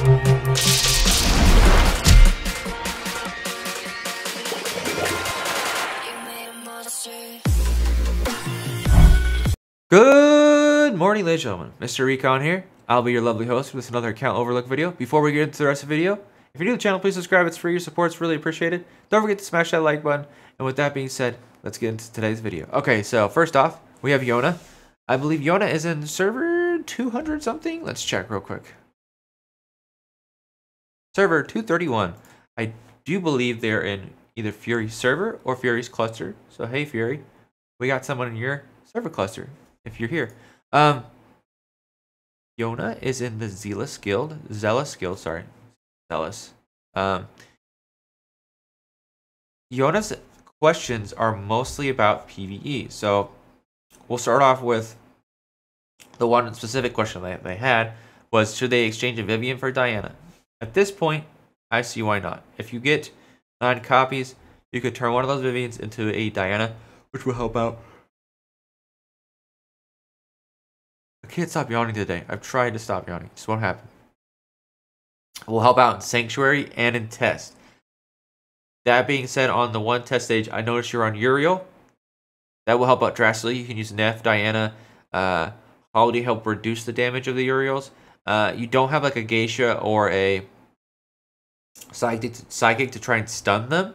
Good morning, ladies and gentlemen. MrRecon here. I'll be your lovely host with another account Overlook video. Before we get into the rest of the video, if you're new to the channel, please subscribe. It's free. Your support's really appreciated. Don't forget to smash that like button. And with that being said, let's get into today's video. Okay, so first off, we have Yoona. I believe Yoona is in server 200 something. Let's check real quick. Server 231. I do believe they're in either Fury's server or Fury's cluster. So hey, Fury, we got someone in your server cluster if you're here. Yoona is in the Zealous Guild. Sorry. Zealous. Yoona's questions are mostly about PvE. So we'll start off with the one specific question they had was, should they exchange a Vivian for Diana? At this point, I see why not. If you get 9 copies, you could turn one of those Vivians into a Diana, which will help out. I can't stop yawning today. I've tried to stop yawning. It just won't happen. It will help out in Sanctuary and in Test. That being said, on the one test stage, I noticed you're on Uriel. That will help out drastically. You can use Neff, Diana, Holiday help reduce the damage of the Uriels. You don't have like a Geisha or a Psychic to try and stun them.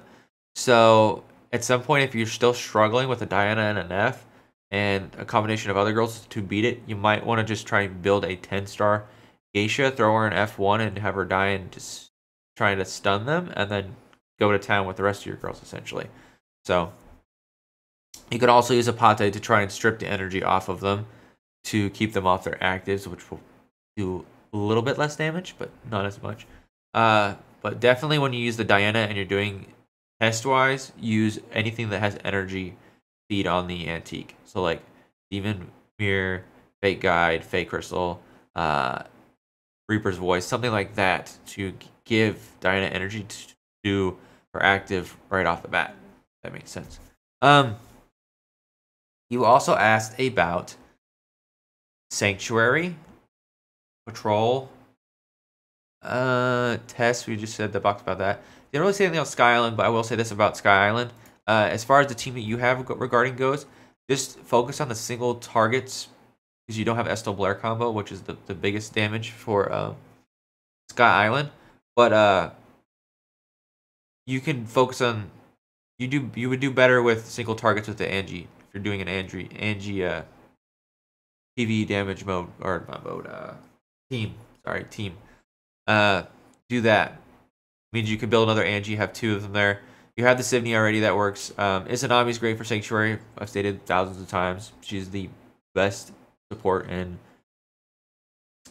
So at some point, if you're still struggling with a Diana and a Neff and a combination of other girls to beat it, you might want to just try and build a 10-star Geisha, throw her in F1 and have her die and just trying to stun them, and then go to town with the rest of your girls, essentially. So you could also use a Pate to try and strip the energy off of them to keep them off their actives, which will do a little bit less damage, but not as much. But definitely when you use the Diana and you're doing test-wise, use anything that has energy feed on the antique. So like Demon Mirror, Fake Guide, Fake Crystal, Reaper's Voice, something like that to give Diana energy to do her active right off the bat. That makes sense. You also asked about Sanctuary, Patrol, Test. We just said the box about that. Didn't really say anything about Sky Island, but I will say this about Sky Island. As far as the team that you have regarding goes, just focus on the single targets because you don't have Estel Blair combo, which is the biggest damage for Sky Island. But you can focus on you would do better with single targets with the Angie if you're doing an Angie PvE damage mode or not mode team. Sorry, team. Do that. Means you can build another Angie, have 2 of them there. You have the Sivney already, that works. Izanami's great for Sanctuary. I've stated thousands of times. She's the best support in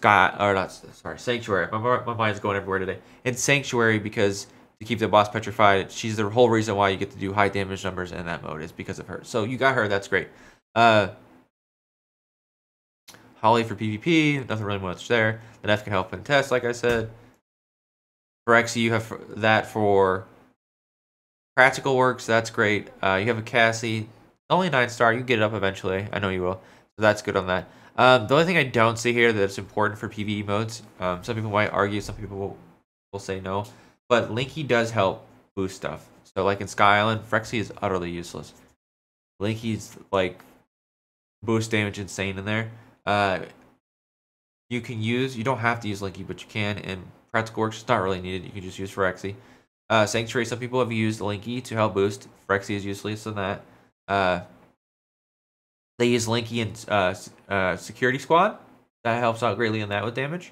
Sanctuary. My mind's going everywhere today. In Sanctuary, because to keep the boss petrified, she's the whole reason why you get to do high damage numbers in that mode is because of her. So you got her, that's great. Holly for PvP, nothing really much there. The Neff can help in Test, like I said. Phyrexia, you have that for practical works, that's great. You have a Cassie, only 9-star. You get it up eventually. I know you will. So that's good on that. The only thing I don't see here that's important for PvE modes, some people might argue, some people will say no, but Linky does help boost stuff. So like in Sky Island, Phyrexia is utterly useless. Linky's like boost damage insane in there. You don't have to use Linky, but you can, and practical works is not really needed. You can just use Phyrexia. Sanctuary, some people have used Linky to help boost. Phyrexia is useless in that. They use Linky in Security Squad. That helps out greatly in that with damage.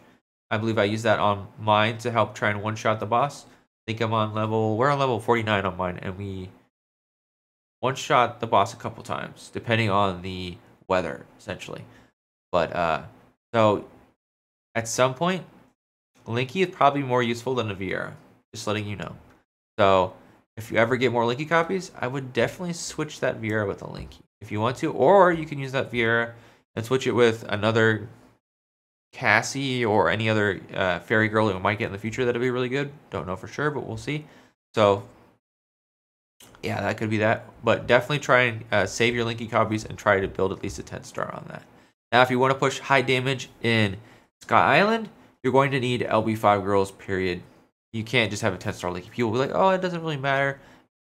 I believe I used that on mine to help try and one-shot the boss. I think we're on level 49 on mine, and we one-shot the boss a couple times, depending on the weather, essentially. But, so, at some point, Linky is probably more useful than a Viera. Just letting you know. So, if you ever get more Linky copies, I would definitely switch that Viera with a Linky if you want to, or you can use that Viera and switch it with another Cassie or any other fairy girl that we might get in the future that'll be really good. Don't know for sure, but we'll see. So, yeah, that could be that. But definitely try and save your Linky copies and try to build at least a 10-star on that. Now, if you want to push high damage in Sky Island, you're going to need LB5 girls, period. You can't just have a 10-star league. People will be like, oh, it doesn't really matter.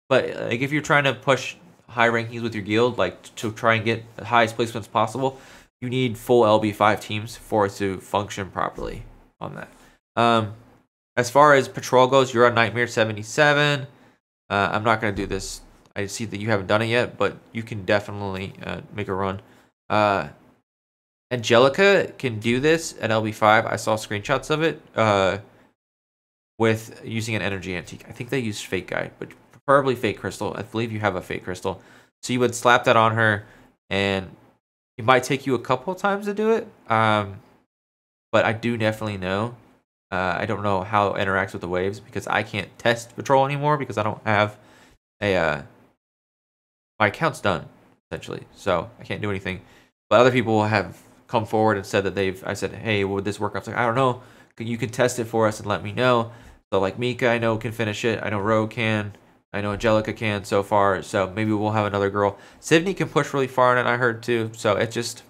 But like if you're trying to push high rankings with your guild, like to try and get the highest placements possible, you need full LB5 teams for it to function properly on that. As far as patrol goes, you're on Nightmare 77. I'm not going to do this. I see that you haven't done it yet, but you can definitely make a run. Angelica can do this at LB5. I saw screenshots of it with using an energy antique. I think they use fake guide, but preferably fake crystal. I believe you have a fake crystal. So you would slap that on her, and it might take you a couple of times to do it. But I do definitely know. I don't know how it interacts with the waves because I can't test patrol anymore because I don't have a my account's done essentially, so I can't do anything. But other people have come forward and said that I said, hey, would this work? I was like, I don't know. You can test it for us and let me know. So like Mika, I know can finish it. I know Rogue can. I know Angelica can so far. So maybe we'll have another girl. Sydney can push really far in it, I heard too. So it just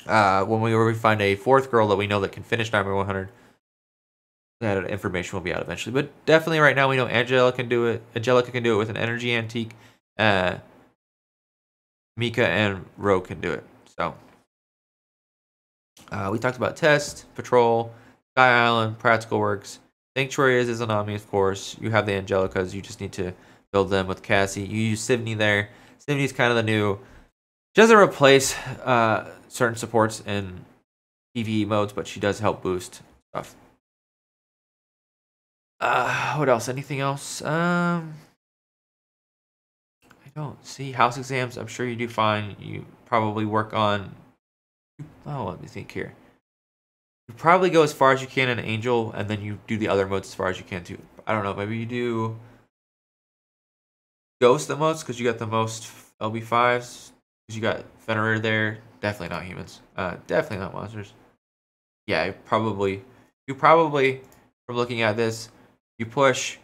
when we find a fourth girl that we know that can finish Nightmare 100, that information will be out eventually. But definitely right now we know Angelica can do it. Angelica can do it with an energy antique. Mika and Rogue can do it. So we talked about test, patrol, Sky Island, practical works. Sanctuary is an Omni, of course. You have the Angelicas. You just need to build them with Cassie. You use Sivney there. Sivney's kind of the new. She doesn't replace certain supports in PvE modes, but she does help boost stuff. What else? Anything else? I don't see house exams. I'm sure you do fine. You probably work on. Oh, let me think here. You probably go as far as you can in Angel, and then you do the other modes as far as you can too. I don't know. Maybe you do Ghost the most because you got the most LB5s. Because you got Fenrir there. Definitely not humans. Definitely not monsters. Yeah, you probably, from looking at this, you push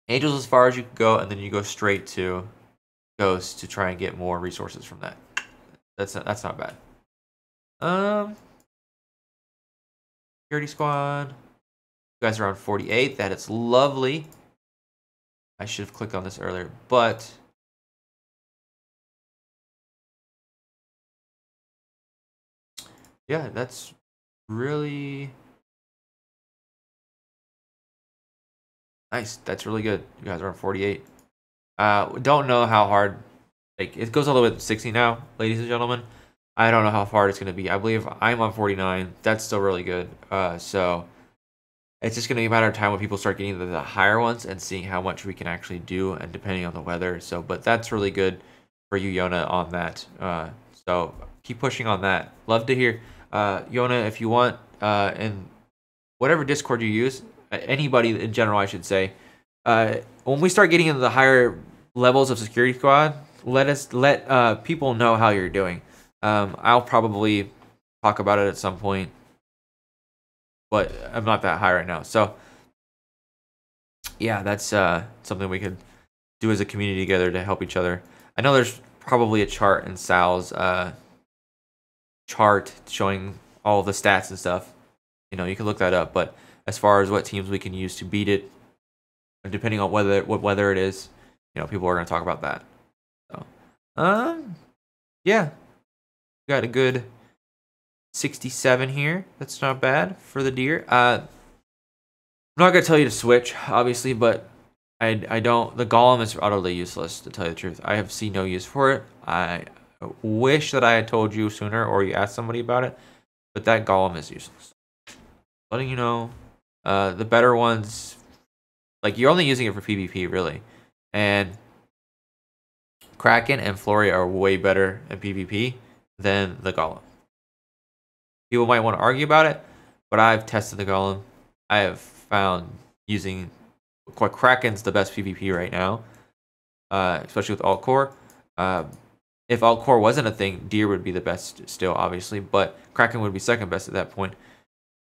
Angels as far as you can go, and then you go straight to Ghost to try and get more resources from that. That's not bad. Security squad. You guys are on 48. That is lovely. I should have clicked on this earlier, but yeah, that's really nice. That's really good. You guys are on 48. Don't know how hard. Like it goes all the way to 60 now, ladies and gentlemen. I don't know how hard it's gonna be. I believe I'm on 49. That's still really good. So it's just gonna be a matter of time when people start getting the higher ones and seeing how much we can actually do, and depending on the weather. So, but that's really good for you, Yoona, on that. So keep pushing on that. Love to hear, Yoona, if you want, in whatever Discord you use, anybody in general, I should say. When we start getting into the higher levels of security squad, let people know how you're doing. I'll probably talk about it at some point, but I'm not that high right now. So yeah, that's something we could do as a community together to help each other. I know there's probably a chart in Sal's chart showing all the stats and stuff. You know, you can look that up. But as far as what teams we can use to beat it, depending on what weather it is, you know, people are going to talk about that. So, yeah, got a good 67 here. That's not bad for the deer. I'm not going to tell you to switch, obviously, but I don't. The golem is utterly useless, to tell you the truth. I have seen no use for it. I wish that I had told you sooner, or you asked somebody about it, but that golem is useless. Letting you know, the better ones, like you're only using it for PvP, really, and Kraken and Flurry are way better in PvP than the golem. People might want to argue about it, but I've tested the golem. I have found using Kraken's the best PvP right now, especially with alt core. If alt core wasn't a thing, Deer would be the best still, obviously, but Kraken would be second best at that point.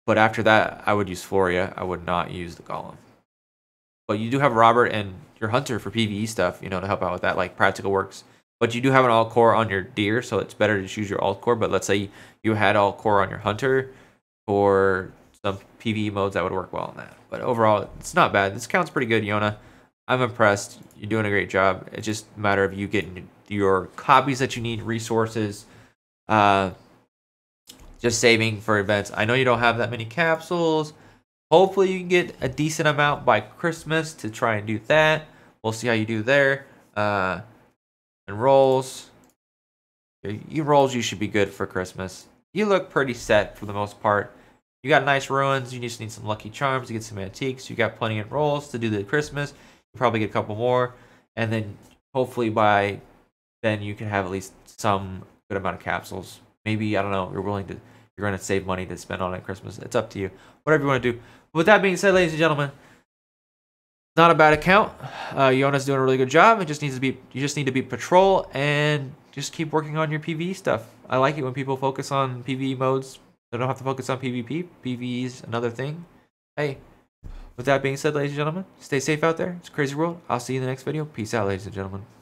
But after that, I would use Floria. I would not use the golem. But you do have Robert and your Hunter for PvE stuff, you know, to help out with that, like practical works. But you do have an alt core on your deer, so it's better to choose your alt core. But let's say you had alt core on your hunter for some PvE modes, that would work well on that. But overall, it's not bad. This counts pretty good, Yoona. I'm impressed. You're doing a great job. It's just a matter of you getting your copies that you need, resources, just saving for events. I know you don't have that many capsules. Hopefully you can get a decent amount by Christmas to try and do that. We'll see how you do there. And rolls. Your rolls, you should be good for Christmas. You look pretty set for the most part. You got nice ruins. You just need some lucky charms to get some antiques. You got plenty of rolls to do the Christmas. You probably get a couple more. And then hopefully by then you can have at least some good amount of capsules. Maybe, I don't know, you're going to save money to spend on it at Christmas. It's up to you. Whatever you want to do. With that being said, ladies and gentlemen, not a bad account. Yoona's doing a really good job. You just need to beat patrol and just keep working on your PvE stuff. I like it when people focus on PvE modes. They don't have to focus on PvP. PvE is another thing. Hey, with that being said, ladies and gentlemen, stay safe out there. It's a crazy world. I'll see you in the next video. Peace out, ladies and gentlemen.